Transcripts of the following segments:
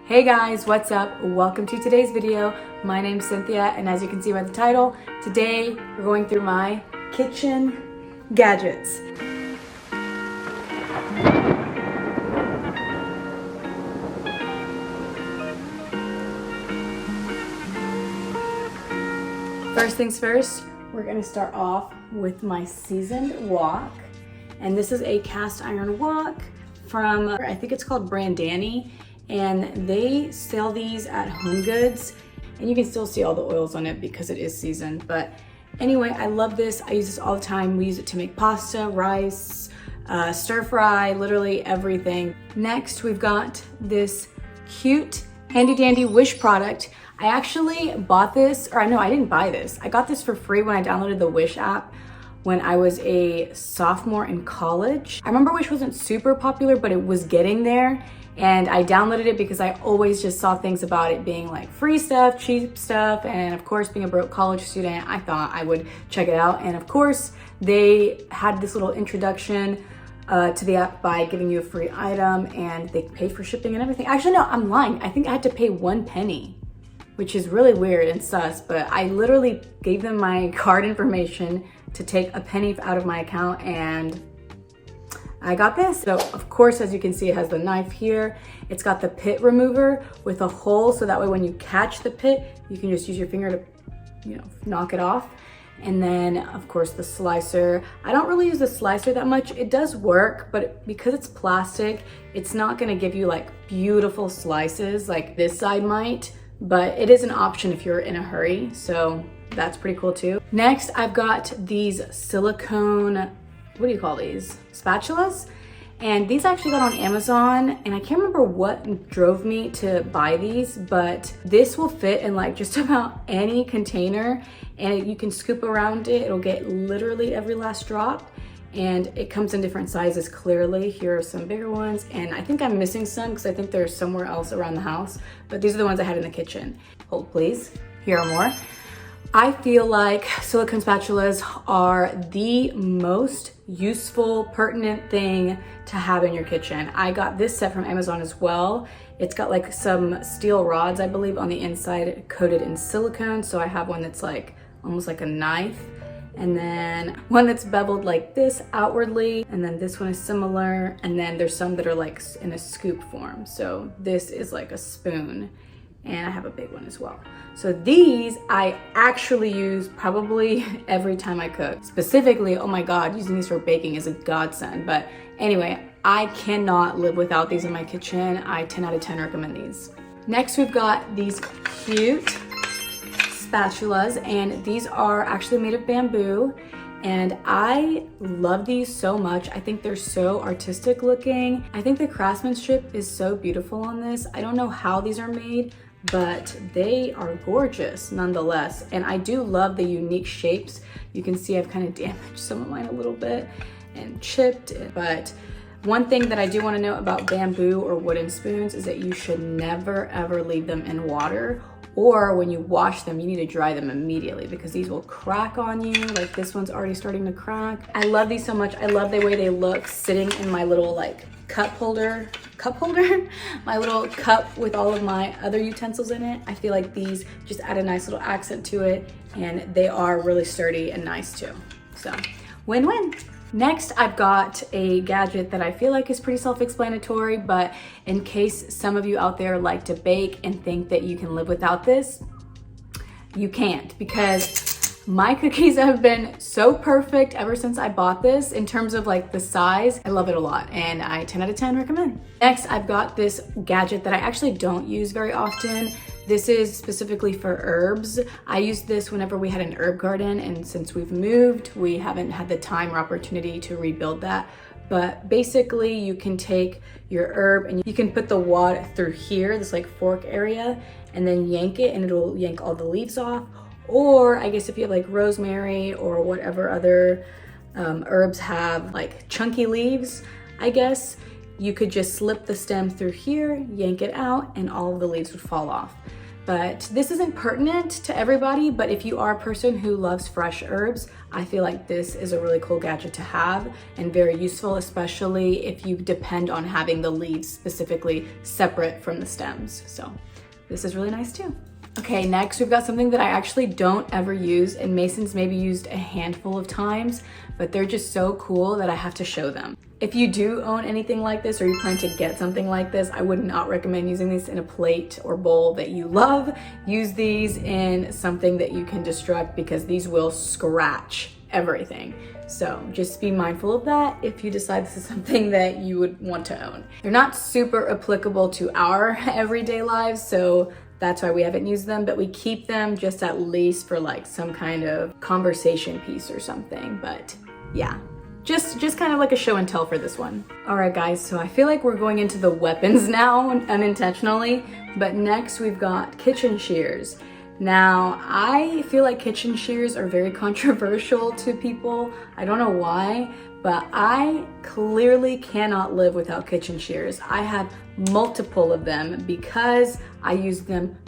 Hey guys, what's up? Welcome to today's video. My name's Cynthia, and as you can see by the title, today we're going through my kitchen gadgets. First things first, we're gonna start off with my seasoned wok. And this is a cast iron wok from, I think it's called Brand Danny. And they sell these at Home Goods, and you can still see all the oils on it because it is seasoned. But anyway, I love this. I use this all the time. We use it to make pasta, rice, stir fry, literally everything. Next, we've got this cute handy dandy Wish product. I actually bought this, or no, I didn't buy this. I got this for free when I downloaded the Wish app when I was a sophomore in college. I remember Wish wasn't super popular, but it was getting there. And I downloaded it because I always just saw things about it being like free stuff, cheap stuff. And of course, being a broke college student, I thought I would check it out. And of course, they had this little introduction to the app by giving you a free item, and they pay for shipping and everything. Actually, no, I'm lying. I think I had to pay 1 penny, which is really weird and sus, but I literally gave them my card information to take a penny out of my account, and I got this. So of course, as you can see, it has the knife here. It's got the pit remover with a hole, so that way when you catch the pit, you can just use your finger to, knock it off. And then of course the slicer. I don't really use the slicer that much. It does work, but because it's plastic, it's not gonna give you like beautiful slices like this side might, but it is an option if you're in a hurry. So that's pretty cool too. Next, I've got these silicone, what do you call these? Spatulas? And these I actually got on Amazon, and I can't remember what drove me to buy these, but this will fit in like just about any container, and you can scoop around it. It'll get literally every last drop, and it comes in different sizes clearly. Here are some bigger ones, and I think I'm missing some because I think they're somewhere else around the house, but these are the ones I had in the kitchen. Hold please, here are more. I feel like silicone spatulas are the most useful, pertinent thing to have in your kitchen. I got this set from Amazon as well. It's got like some steel rods, I believe, on the inside coated in silicone. So I have one that's like almost like a knife, and then one that's beveled like this outwardly, and then this one is similar, and then there's some that are like in a scoop form. So this is like a spoon, and I have a big one as well. So these I actually use probably every time I cook. Specifically, oh my God, using these for baking is a godsend. But anyway, I cannot live without these in my kitchen. I 10 out of 10 recommend these. Next, we've got these cute spatulas, and these are actually made of bamboo. And I love these so much. I think they're so artistic looking. I think the craftsmanship is so beautiful on this. I don't know how these are made, but they are gorgeous nonetheless. And I do love the unique shapes. You can see I've kind of damaged some of mine a little bit and chipped it. But one thing that I do want to know about bamboo or wooden spoons is that you should never ever leave them in water, or when you wash them, you need to dry them immediately because these will crack on you. Like this one's already starting to crack. I love these so much. I love the way they look sitting in my little like cup holder, my little cup with all of my other utensils in it. I feel like these just add a nice little accent to it, and they are really sturdy and nice too. So win-win. Next, I've got a gadget that I feel like is pretty self-explanatory, but in case some of you out there like to bake and think that you can live without this, you can't, because my cookies have been so perfect ever since I bought this. In terms of like the size, I love it a lot, and I 10 out of 10 recommend. Next, I've got this gadget that I actually don't use very often. This is specifically for herbs. I used this whenever we had an herb garden, and since we've moved, we haven't had the time or opportunity to rebuild that. But basically, you can take your herb and you can put the wad through here, this like fork area, and then yank it, and it'll yank all the leaves off. Or I guess if you have like rosemary or whatever other herbs have like chunky leaves, I guess, you could just slip the stem through here, yank it out, and all of the leaves would fall off. But this isn't pertinent to everybody, but if you are a person who loves fresh herbs, I feel like this is a really cool gadget to have and very useful, especially if you depend on having the leaves specifically separate from the stems. So this is really nice too. Okay, next we've got something that I actually don't ever use, and Mason's maybe used a handful of times, but they're just so cool that I have to show them. If you do own anything like this or you plan to get something like this, I would not recommend using these in a plate or bowl that you love. Use these in something that you can destruct because these will scratch everything. So just be mindful of that if you decide this is something that you would want to own. They're not super applicable to our everyday lives, so that's why we haven't used them, but we keep them just at least for like some kind of conversation piece or something. But yeah, just kind of like a show and tell for this one. All right guys, so I feel like we're going into the weapons now unintentionally, but next we've got kitchen shears. Now, I feel like kitchen shears are very controversial to people. I don't know why, but I clearly cannot live without kitchen shears. I have multiple of them because I use them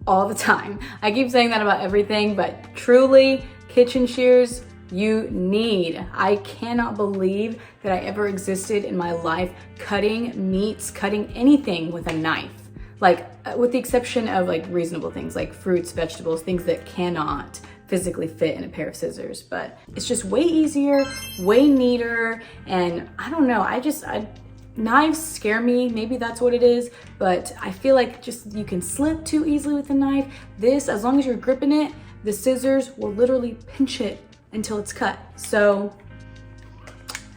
all the time. I keep saying that about everything, but truly, kitchen shears you need. I cannot believe that I ever existed in my life cutting meats, cutting anything with a knife. Like, with the exception of like reasonable things like fruits, vegetables, things that cannot physically fit in a pair of scissors, but it's just way easier, way neater, and I don't know, knives scare me, maybe that's what it is, but I feel like just you can slip too easily with a knife. This, as long as you're gripping it, the scissors will literally pinch it until it's cut. So,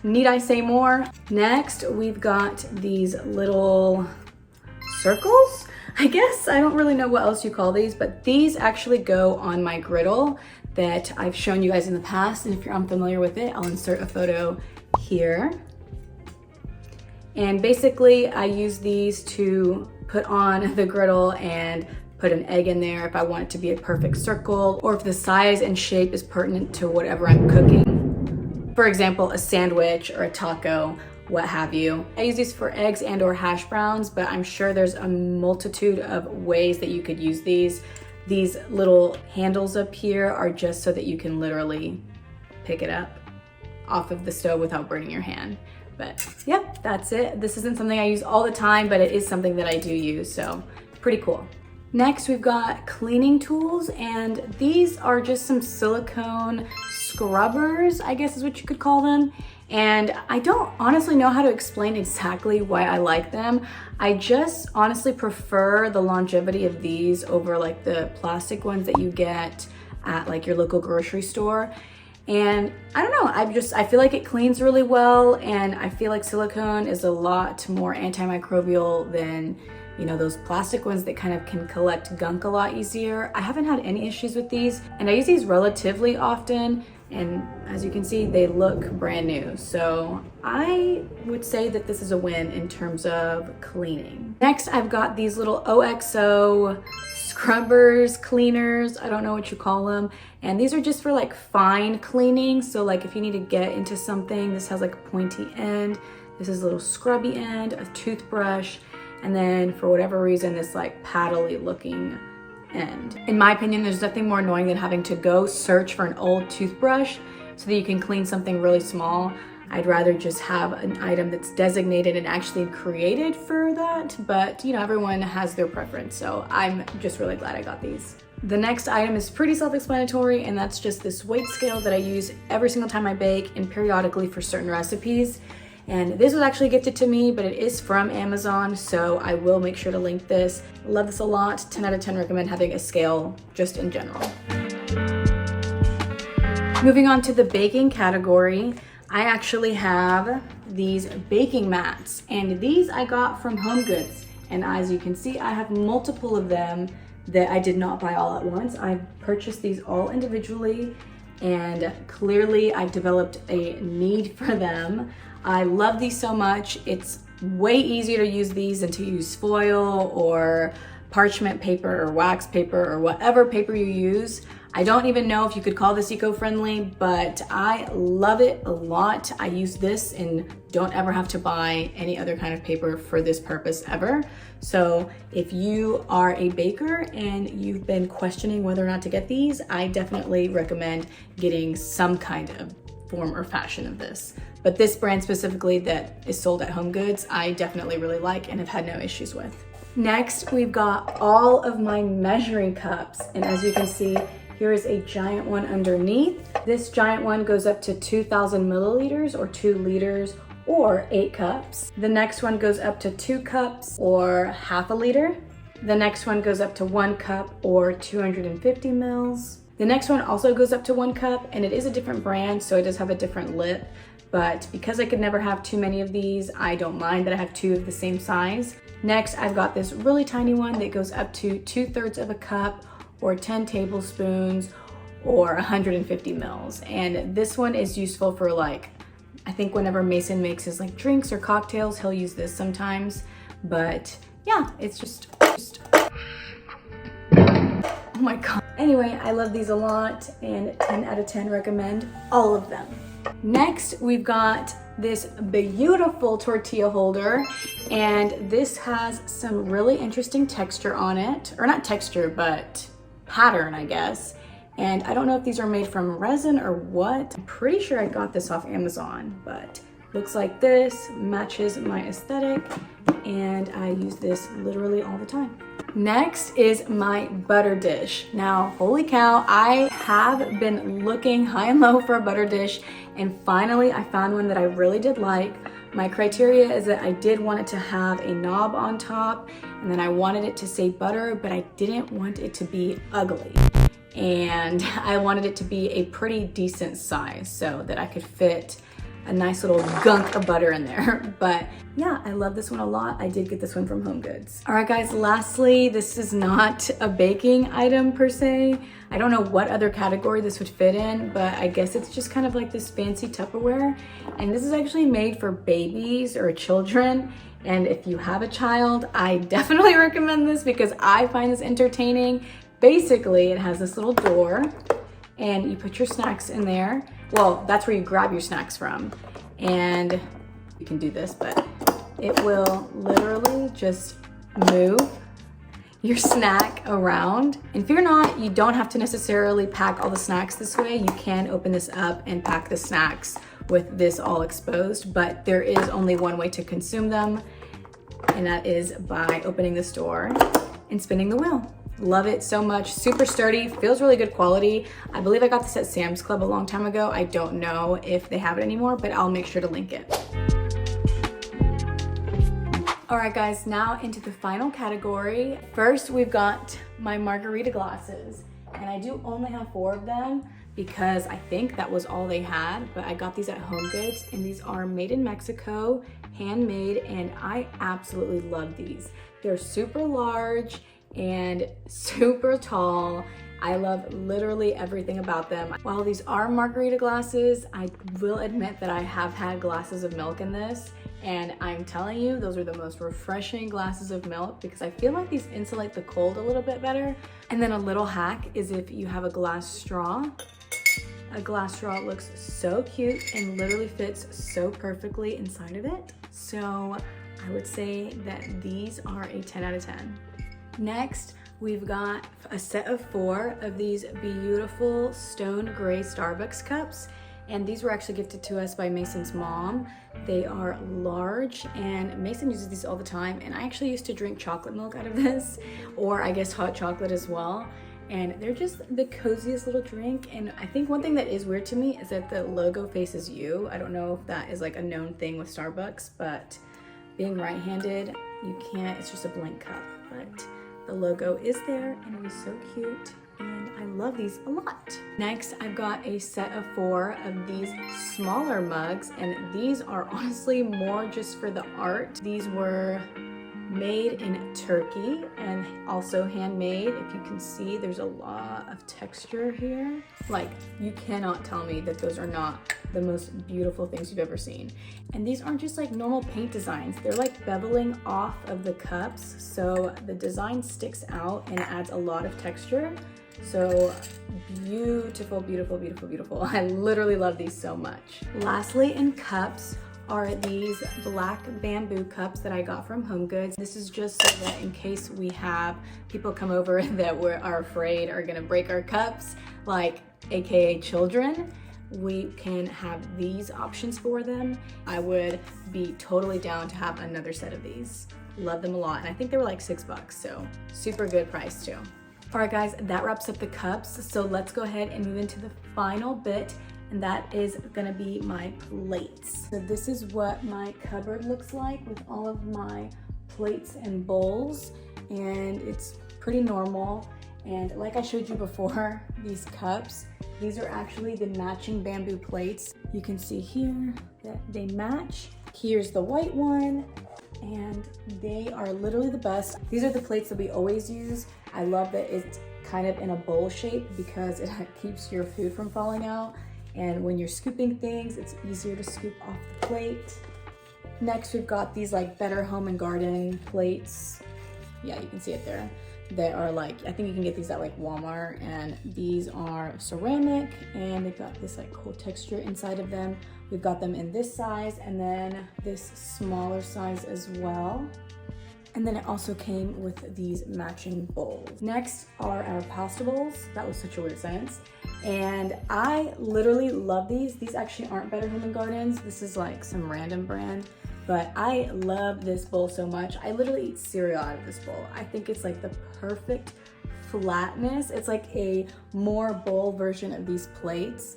need I say more? Next, we've got these little circles, I guess. I don't really know what else you call these, but these actually go on my griddle that I've shown you guys in the past, and if you're unfamiliar with it, I'll insert a photo here. And basically, I use these to put on the griddle and put an egg in there if I want it to be a perfect circle, or if the size and shape is pertinent to whatever I'm cooking. For example, a sandwich or a taco, what have you. I use these for eggs and or hash browns, but I'm sure there's a multitude of ways that you could use these. These little handles up here are just so that you can literally pick it up off of the stove without burning your hand. But yep, that's it. This isn't something I use all the time, but it is something that I do use, so pretty cool. Next, we've got cleaning tools, and these are just some silicone scrubbers, I guess is what you could call them. And I don't honestly know how to explain exactly why I like them. I just honestly prefer the longevity of these over like the plastic ones that you get at like your local grocery store. And I don't know, I feel like it cleans really well, and I feel like silicone is a lot more antimicrobial than, you know, those plastic ones that kind of can collect gunk a lot easier. I haven't had any issues with these, and I use these relatively often, and as you can see, they look brand new. So I would say that this is a win in terms of cleaning. Next, I've got these little OXO scrubbers, cleaners, I don't know what you call them. And these are just for like fine cleaning. So like if you need to get into something, this has like a pointy end. This is a little scrubby end, a toothbrush, and then for whatever reason, this like paddly looking end. In my opinion, there's nothing more annoying than having to go search for an old toothbrush so that you can clean something really small. I'd rather just have an item that's designated and actually created for that, but you know, everyone has their preference, so I'm just really glad I got these. The next item is pretty self-explanatory, and that's just this weight scale that I use every single time I bake and periodically for certain recipes. And this was actually gifted to me, but it is from Amazon, so I will make sure to link this. Love this a lot. 10 out of 10 recommend having a scale just in general. Moving on to the baking category, I actually have these baking mats, and these I got from Home Goods. And as you can see, I have multiple of them that I did not buy all at once. I've purchased these all individually, and clearly I've developed a need for them. I love these so much. It's way easier to use these than to use foil or parchment paper or wax paper or whatever paper you use. I don't even know if you could call this eco-friendly, but I love it a lot. I use this and don't ever have to buy any other kind of paper for this purpose ever. So if you are a baker and you've been questioning whether or not to get these, I definitely recommend getting some kind of form or fashion of this. But this brand specifically that is sold at Home Goods, I definitely really like and have had no issues with. Next, we've got all of my measuring cups. And as you can see, here is a giant one underneath. This giant one goes up to 2,000 milliliters or 2 liters or 8 cups. The next one goes up to 2 cups or half a liter. The next one goes up to 1 cup or 250 mils. The next one also goes up to 1 cup, and it is a different brand, so it does have a different lip. But because I could never have too many of these, I don't mind that I have 2 of the same size. Next, I've got this really tiny one that goes up to 2/3 of a cup or 10 tablespoons or 150 mils. And this one is useful for like, I think whenever Mason makes his like drinks or cocktails, he'll use this sometimes. But yeah, it's just oh my God. Anyway, I love these a lot and 10 out of 10 recommend all of them. Next, we've got this beautiful tortilla holder, and this has some really interesting texture on it, or not texture, but pattern, I guess. And I don't know if these are made from resin or what. I'm pretty sure I got this off Amazon, but looks like this, matches my aesthetic, and I use this literally all the time. Next is my butter dish. Now, holy cow, I have been looking high and low for a butter dish, and finally I found one that I really did like. My criteria is that I did want it to have a knob on top, and then I wanted it to say butter, but I didn't want it to be ugly. And I wanted it to be a pretty decent size so that I could fit a nice little gunk of butter in there. But yeah, I love this one a lot. I did get this one from Home Goods. All right guys, lastly, this is not a baking item per se. I don't know what other category this would fit in, but I guess it's just kind of like this fancy Tupperware. And this is actually made for babies or children. And if you have a child, I definitely recommend this because I find this entertaining. Basically, it has this little door and you put your snacks in there. Well, that's where you grab your snacks from. And you can do this, but it will literally just move your snack around. And fear not, you don't have to necessarily pack all the snacks this way. You can open this up and pack the snacks with this all exposed, but there is only one way to consume them, and that is by opening this door and spinning the wheel. Love it so much. Super sturdy, feels really good quality. I believe I got this at Sam's Club a long time ago. I don't know if they have it anymore, but I'll make sure to link it. All right guys, now into the final category. First, we've got my margarita glasses, and I do only have 4 of them because I think that was all they had, but I got these at Home Goods, and these are made in Mexico, handmade, and I absolutely love these. They're super large and super tall. I love literally everything about them. While these are margarita glasses, I will admit that I have had glasses of milk in this, and I'm telling you, those are the most refreshing glasses of milk because I feel like these insulate the cold a little bit better. And then a little hack is if you have a glass straw. A glass straw looks so cute and literally fits so perfectly inside of it. So I would say that these are a 10 out of 10. Next, we've got a set of 4 of these beautiful stone gray Starbucks cups, and these were actually gifted to us by Mason's mom. They are large, and Mason uses these all the time, and I actually used to drink chocolate milk out of this, or I guess hot chocolate as well, and they're just the coziest little drink. And I think one thing that is weird to me is that the logo faces you. I don't know if that is like a known thing with Starbucks, but being right-handed, you can't, it's just a blank cup, but the logo is there, and it is so cute, and I love these a lot. Next, I've got a set of 4 of these smaller mugs, and these are honestly more just for the art. These were made in Turkey and also handmade. If you can see, there's a lot of texture here. Like, you cannot tell me that those are not the most beautiful things you've ever seen. And these aren't just like normal paint designs. They're like beveling off of the cups, so the design sticks out and adds a lot of texture. So beautiful, beautiful, beautiful, beautiful. I literally love these so much. Lastly, in cups are these black bamboo cups that I got from HomeGoods. This is just so that in case we have people come over that are afraid are gonna break our cups, like AKA children, we can have these options for them. I would be totally down to have another set of these. Love them a lot. And I think they were like $6, so super good price too. All right guys, that wraps up the cups. So let's go ahead and move into the final bit, and that is gonna be my plates. So this is what my cupboard looks like with all of my plates and bowls, and it's pretty normal. And like I showed you before, these cups, these are actually the matching bamboo plates. You can see here that they match. Here's the white one, and they are literally the best. These are the plates that we always use. I love that it's kind of in a bowl shape because it keeps your food from falling out. And when you're scooping things, it's easier to scoop off the plate. Next, we've got these like Better Home and Garden plates. Yeah, you can see it there. They are like, I think you can get these at like Walmart, and these are ceramic and they've got this like cool texture inside of them. We've got them in this size and then this smaller size as well. And then it also came with these matching bowls. Next are our pasta bowls. That was such a weird sentence. And I literally love these. These actually aren't Better Home and Gardens. This is like some random brand, but I love this bowl so much. I literally eat cereal out of this bowl. I think it's like the perfect flatness. It's like a more bowl version of these plates,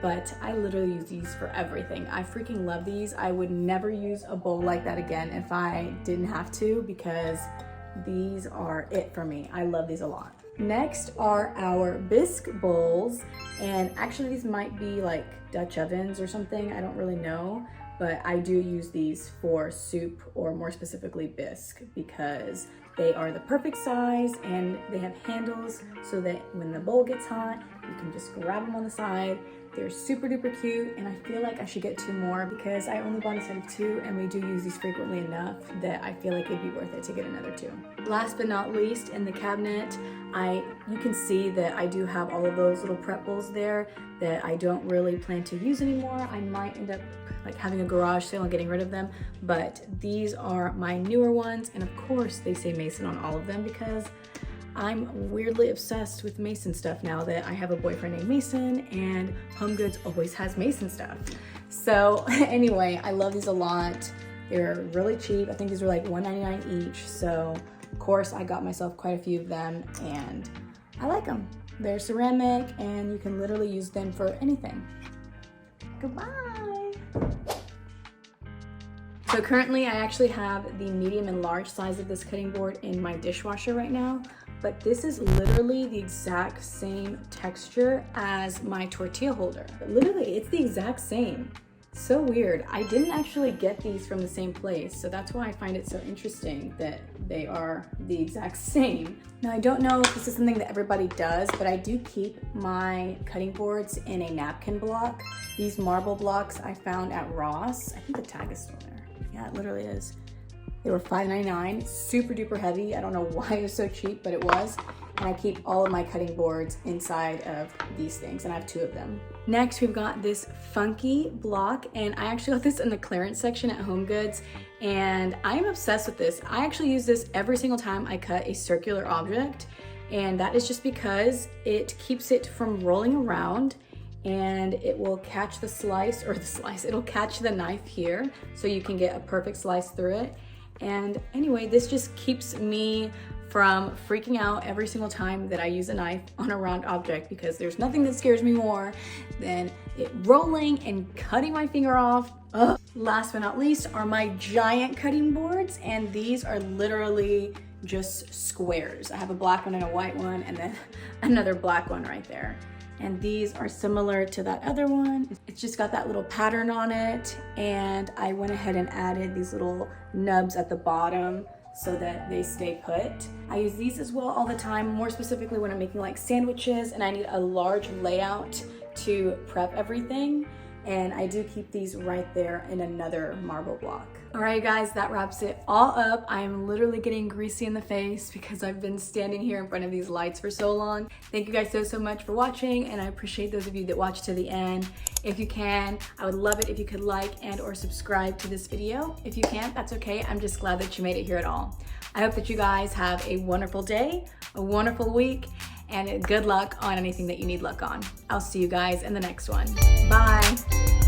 but I literally use these for everything. I freaking love these. I would never use a bowl like that again if I didn't have to, because these are it for me. I love these a lot. Next are our bisque bowls, and actually these might be like Dutch ovens or something, I don't really know, but I do use these for soup, or more specifically bisque, because they are the perfect size and they have handles so that when the bowl gets hot, you can just grab them on the side. They're super duper cute, and I feel like I should get 2 more because I only bought a set of 2 and we do use these frequently enough that I feel like it'd be worth it to get another 2. Last but not least, in the cabinet, you can see that I do have all of those little prep bowls there that I don't really plan to use anymore. I might end up like having a garage sale and getting rid of them, but these are my newer ones, and of course they say Mason on all of them because I'm weirdly obsessed with Mason stuff now that I have a boyfriend named Mason, and HomeGoods always has Mason stuff. So anyway, I love these a lot. They're really cheap. I think these were like $1.99 each. So of course I got myself quite a few of them, and I like them. They're ceramic and you can literally use them for anything. Goodbye. So currently I actually have the medium and large size of this cutting board in my dishwasher right now, but this is literally the exact same texture as my tortilla holder. Literally, it's the exact same. So weird. I didn't actually get these from the same place, so that's why I find it so interesting that they are the exact same. Now, I don't know if this is something that everybody does, but I do keep my cutting boards in a napkin block. These marble blocks I found at Ross. I think the tag is still there. Yeah, it literally is. They were $5.99, super duper heavy. I don't know why it was so cheap, but it was. And I keep all of my cutting boards inside of these things, and I have 2 of them. Next, we've got this funky block, and I actually got this in the clearance section at HomeGoods, and I'm obsessed with this. I actually use this every single time I cut a circular object, and that is just because it keeps it from rolling around, and it will catch the slice, it'll catch the knife here, so you can get a perfect slice through it. And anyway, this just keeps me from freaking out every single time that I use a knife on a round object, because there's nothing that scares me more than it rolling and cutting my finger off. Ugh. Last but not least are my giant cutting boards, and these are literally just squares. I have a black one and a white one, and then another black one right there. And these are similar to that other one. It's just got that little pattern on it, and I went ahead and added these little nubs at the bottom so that they stay put. I use these as well all the time, more specifically when I'm making like sandwiches and I need a large layout to prep everything. And I do keep these right there in another marble block. All right, guys, that wraps it all up. I am literally getting greasy in the face because I've been standing here in front of these lights for so long. Thank you guys so much for watching, and I appreciate those of you that watch to the end. If you can, I would love it if you could like and or subscribe to this video. If you can't, that's okay. I'm just glad that you made it here at all. I hope that you guys have a wonderful day, a wonderful week, and good luck on anything that you need luck on. I'll see you guys in the next one. Bye.